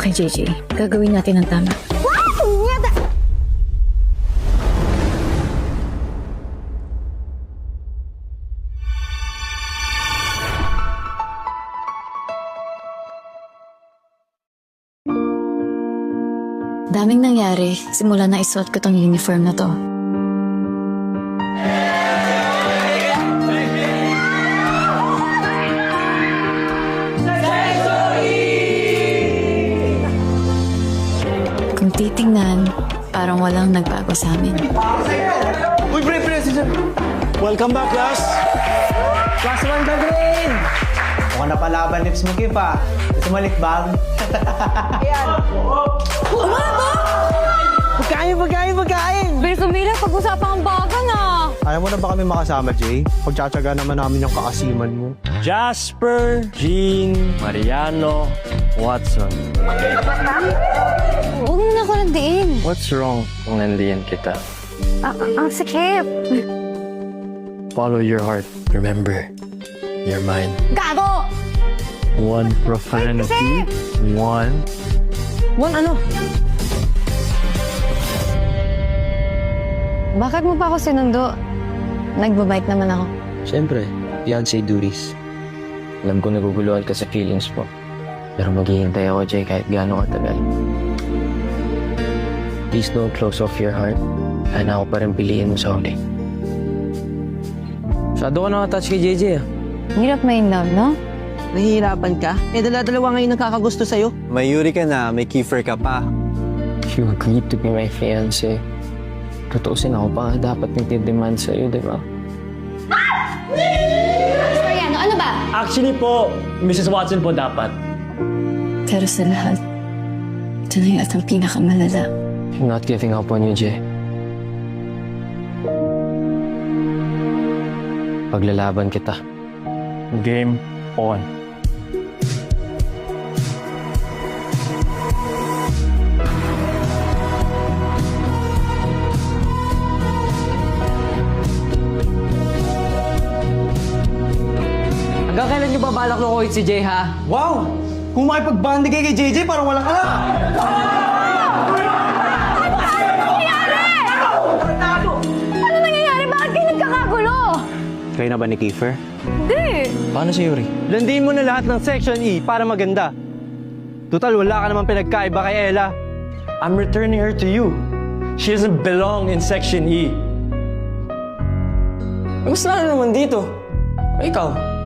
Okay, JJ. Gagawin natin ang tama. Daming nangyari simula na isuot ko tong uniform na to. Kung titingnan, parang walang nagbago sa amin. Uy, pre! Welcome back, class! Class 1 ka, Green! Mukhang napalaban lips mo, Kip, ah. Gusto mo likbang? Ayan! Pagkain! Bilis umila, pag-usapan ang baga na. Ayaw mo na ba kami makasama, Jay? Pagtsatsaga naman namin yung kaasiman mo. Jasper, Jean, Mariano, Watson. Huwag mo na ako nandiin. What's wrong kung nandiyan kita? Ang sikip. Follow your heart. Remember, you're mine. Gago! One profanity, one... Bakit mo pa ako sinundo? Nagbabike naman ako. Siyempre, fiancé duties. Alam ko naguguluhan ka sa feelings mo. Pero maghihintay ako, Jay, kahit gaano katagal. Please don't close off your heart. Sana ako pa rin piliin mo sa huli. Masyado ka nakatouch kay JJ, ah. Hirap may in love, no? Nahihirapan ka? Eh, dala-dalawa ngayon nagkakagusto sa'yo. May Yuri ka na, may Kiefer ka pa. If you agreed to be my fiancé, tutuusin ako pa dapat nagtidemand sa'yo, di ba? Mariano, ano ba? Actually po, Mrs. Watson po dapat. Pero sa lahat, ito na yung at ang pinakamalala. I'm not giving up on you, Jay. Paglalaban kita. Game on. Hanggang kailan niyo ba balak lukuhin si Jay, ha? Wow! Kung makipag-bandi kay JJ, parang walang alam. Ano nangyayari? Bakit kayo nagkakagulo? Kayo na ba ni Kiefer? Hindi. Paano si Yuri? Landiin mo na lahat ng Section E para maganda. Total, wala ka naman pinagkaiba kay Ella. I'm returning her to you. She doesn't belong in Section E. Gusto na naman dito. Ikaw,